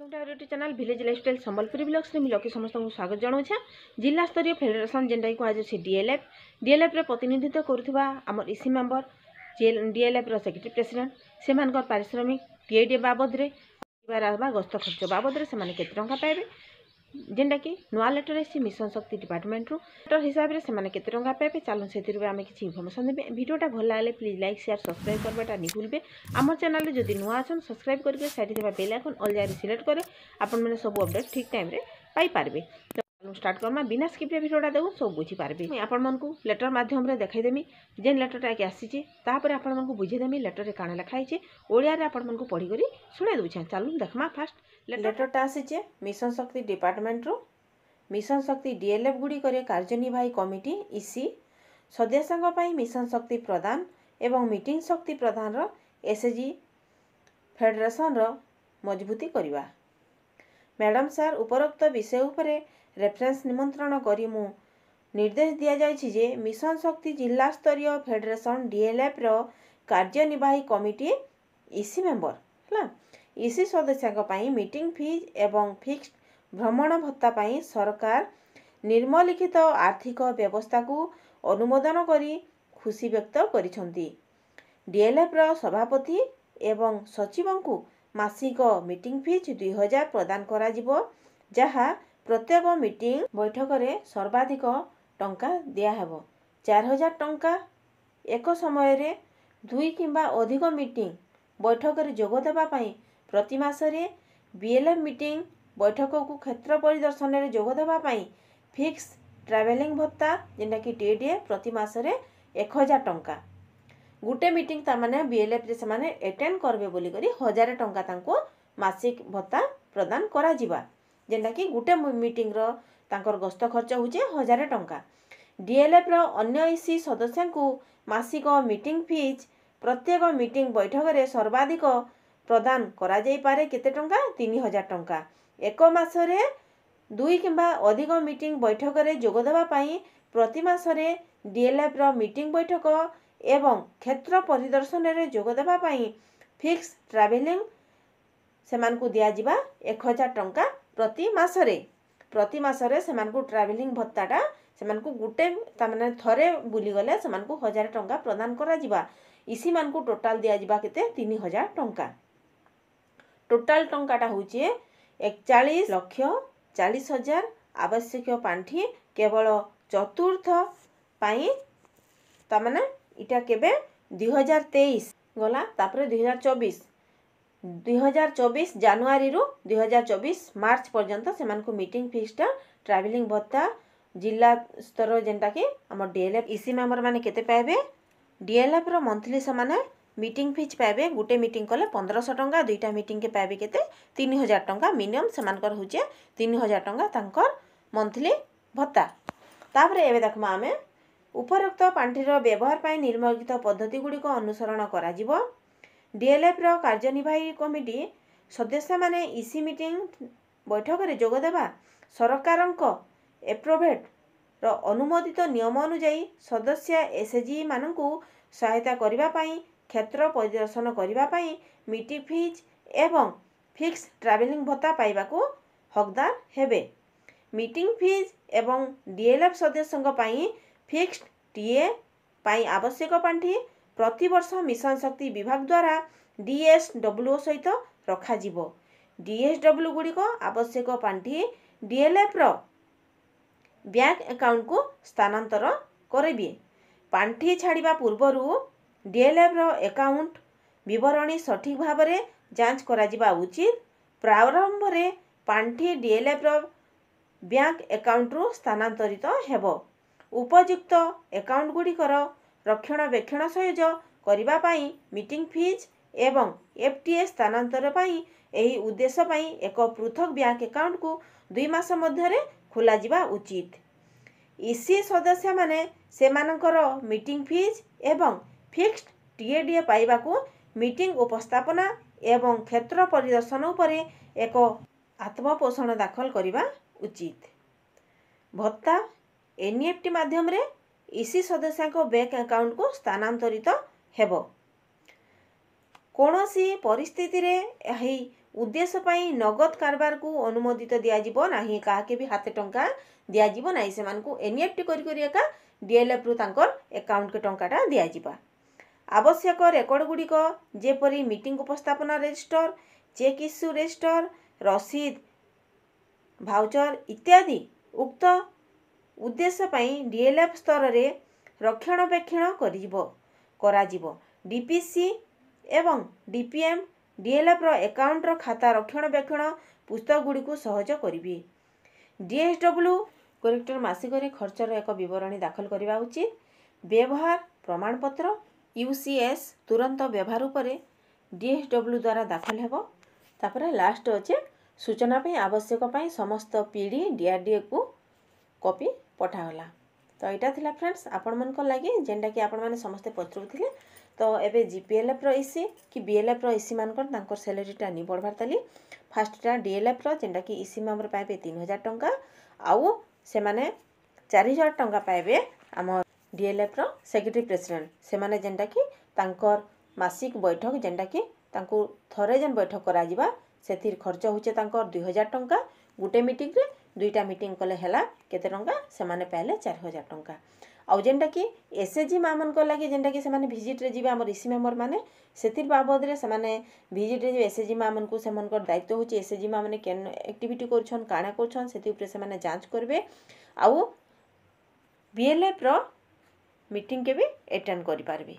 Welcome to our YouTube channel village lifestyle Sambalpuri blogs में लोके समस्त को स्वागत जनाऊँ। जिला स्तरीय फेडरेशन जेनटा कि आज डीएलएफ रे प्रतिनिधित्व करुवा आमर इसी मेंबर डीएलएफ रो सेक्रेटरी प्रेसिडेंट से पारिश्रमिक टीएडी बाबद गस्त खर्च बाबद से केते टंका पाइबे जेनटा कि नुआ लेटर आसी मिशन शक्ति डिपार्टमेंट रू लेटर हिसाब से से केते टंका पाइबे चलो से आम किसी इनफर्मेशन देवे। वीडियोटा भल लगे प्लीज लाइक शेयर सब्सक्राइब करवाटा नहीं भूलबे। आम चैनल जदि नुआ अच्छा सब्सक्राइब करके साइड बेल आइकन ऑल जारी सिलेक्ट करे आपण मैंने सब अपडेट ठीक टाइम रे पाई पारबे। तो स्टार्ट करमा बिना स्किप रे वीडियोटा देखो सब बुझी पारबे। मैं आपण मन को लेटर माध्यम रे देखाई देमी जेन लेटरटा के आसीचे तापर आपण मन को बुझे देमी लेटर रे काना लिखा हिचे ओडिया रे आपण मन को पढ़ी करी सुना दूछे। चलो देखमा फास्ट लेटरटा आसीचे मिशन शक्ति डिपार्टमेंट रो मिशन शक्ति डीएलएफ गुड़ी करे कार्यनिर्वाही कमिटी इसी सदस्यों पर मिशन शक्ति प्रदान एवं मीटिंग शक्ति प्रदान रो एसएजी फेडरेशन रो मजबूती करवा। मैडम सर उपरोक्त विषय उपरे रेफरेंस निमंत्रण करी मु निर्देश दिया जायछि जे मिशन शक्ति जिला स्तरीय फेडरेशन डीएलएफ रो कार्यनिर्वाही कमिटी इसी मेंबर हला इसी सदस्यों पर मीटिंग फीज एवं फिक्स्ड भ्रमण भत्ता पाई सरकार निर्मलिखित आर्थिक व्यवस्था को अनुमोदन करी खुशी व्यक्त करिसंती। डीएलएफ रो सभापति एवं सचिव को मासिक मीटिंग फीज 2000 प्रदान करा जिवो जहा प्रत्येक मीटिंग बैठक रे सर्वाधिक टंका दिया हेबो 4000 टंका। एक समय रे 2 किंबा अधिक मीटिंग बैठक रे जोग देबा पाई प्रति मासरे बीएलएफ मीटिंग बैठक को क्षेत्र परिदर्शन रे जोग देबा पाई फिक्स ट्रैवलिंग भत्ता जेंटा कि टीडीए प्रति मासरे 1000 टंका। गुटे मीटिंग ता माने बीएलएफ रे से माने अटेंड करबे बोली करी 1000 टंका तांको मासिक भत्ता प्रदान करा जिबा जेंटा कि गुटे मीटिंग रो तांकर गस्त खर्च होचे 1000 टंका। डीएलएफ रो अन्य इसी सदस्यों को मासिक मीटिंग फीज प्रत्येक मीटिंग बैठक रे सर्वाधिक प्रदान करा जाई पारे केते टंका 3000 टंका। एक मासरे 2 किंबा अधिक मीटिंग बैठक रे जोग देबा पाई प्रति मासरे डीएलएफ रो मीटिंग बैठक एवं क्षेत्र परिदर्शन रे जोग देबा पाई फिक्स ट्रैवलिंग सेमान को दिया जिबा 1000 टंका प्रति मासरे सेमान को ट्रैवलिंग भत्ताटा सेमान को गुटे ता माने थरे बुली गले सेमान को 1000 टंका प्रदान करा जिबा। इसी मान को टोटल दिया जिबा केते 3000 टंका। टोटल टंकाटा होचे 41,40,000 आवश्यक पांठी केवल चतुर्थ पाई ता माने इटा केबे 2023 गला तापर 2024 जनवरी रु 2024 मार्च पर्यंत सेमान को मीटिंग फीसटा ट्रैवलिंग भत्ता जिला स्तर जेंटा कि हमर डीएलएफ इसी मेंबर माने केते पाइबे डीएलएफ रो मंथली समाने मीटिंग फीस पाइबे गुटे मीटिंग कले 1500 टंका दुईटा मीटिंग के पाइबे केते 3000 टंका मिनिमम सेमानकर होचे 3000 टंका तांकर मंथली भत्ता। तापर एबे देखमा आमे उपरोक्त पांठीर व्यवहार पाई निर्मलित पद्धति गुडी को अनुसरण करा जिवो। डीएलएफ रो कार्यनिर्वाही कमिटी सदस्य माने इसी मीटिंग बैठक रे जोग देबा सरकारंको एप्रोवेट रो अनुमोदित नियम अनुसार सदस्य एसएजी मानकू सहायता करिबा पाई क्षेत्र परिदर्शन करिबा पाई मीटिंग फीज एवं फिक्स ट्रैवलिंग भत्ता पाइबा को हकदार हेबे। मीटिंग फीज एवं डीएलएफ सदस्यों पाई फिक्स्ड टीए पाई आवश्यक पांठी प्रति वर्ष मिशन शक्ति विभाग द्वारा डीएसडब्ल्यू सहित रखा जिवो। डीएसडब्ल्यू गुडी को आवश्यक पांठी डीएलएफ रो बैंक अकाउंट को स्थानांतर करेबे। पांठी छाड़िबा पूर्वरु डीएलएफ रो अकाउंट विवरणी सठिक भाव में जांच करा जिबा उचित। प्रारंभ रे पांठी डीएलएफ रो बैंक अकाउंट रु स्थानांतरित हेबो। उपयुक्त अकाउंट गुड़िकर रक्षणाबेक्षण सहज करिबा पाई मीटिंग फीज एवं एफटीए स्थानांतर पाई एही उद्देश्य पाई एक पृथक बैंक अकाउंट को 2 मास मध्य खोला जिबा उचित। इसी सदस्य माने सेमानकर मीटिंग फीज एवं फिक्स्ड टीएडीए पाइबा को मीटिंग उपस्थापना एवं क्षेत्र परिदर्शन उपरे एक आत्मपोषण दाखल करिबा उचित। भत्ता एनईएफटी माध्यम रे इसी सदस्य को बैंक अकाउंट को स्थानांतरित हेबो। कोनोसी परिस्थिति रे एही उद्देश्य पई नगद कारबार को अनुमोदित दिया नाही काहे भी हाथ टंका दिया नाही सेमान को एनईएफटी करी एका डीएलएफ रु तांकर अकाउंट के टंकाटा दिया जिबा। आवश्यक रेकर्ड गुड़िक जेपरी मीटिंग उपस्थापना रजिस्टर, चेक इश्यू रजिस्टर, रसीद, भाउचर इत्यादि उक्त उद्देश्य पई डीएलएफ स्तर रे रक्षणाबेक्षण कराजिबो। डीपीसी एवं डीपीएम डीएलएफ रो अकाउंट रो खाता रक्षणाबेक्षण पुस्तक गुड़ी को सहज करिबी। डीएसडब्ल्यू कलेक्टर मासिक खर्चर एक विवरणी दाखल करने उचित। व्यवहार प्रमाणपत्र यूसीएस तुरंत व्यवहार उपर डीएसडब्ल्यू द्वारा दाखल हेबो। तापर लास्ट अच्छे सूचना पे आवश्यक पाई समस्त पीडी डीआरडीए को कॉपी पठागला। तो यहाँ थिला फ्रेंड्स आपण मन लगे जेनटा कि आपण माने समस्ते पचरुथिले। तो एबे जीपीएलएफ रो इसी कि बीएलएफ रो इसी मानकर तांकर सैलरीटा नि बढ़बार ताली फास्टटा डीएलएफ रो जेनटा कि इसी मेंबर पाइबे 3000 टंका आउ से माने 4000 टंका पाइबे आम डीएलएफ रो सेक्रेटरी प्रेसिडेंट से माने जेनटा कि तांकर मासिक बैठक जेनटा कि तांको थरे जेन बैठक करा जिबा सेतिर खर्च होचे तांकर 2000 टंका। गुटे मीटिंग रे दुईटा मीटिंग कले हेला केते टंका से माने पाइले 4000 टंका। आउ जेनटा कि एसएचजी माँ मन को लगे जेनटा कि से माने विजिट रे जिबे हमर इसी मेंबर माने सेतिर बाबद रे से माने विजिट रे एसएचजी माँ मन को से मन को दायित्व होची एसएचजी माँ माने केन एक्टिविटी करछन काना करछन सेति ऊपर से माने जांच करबे। आउ बीएलएफ रो मीटिंग के भी अटेंड करि पारबे।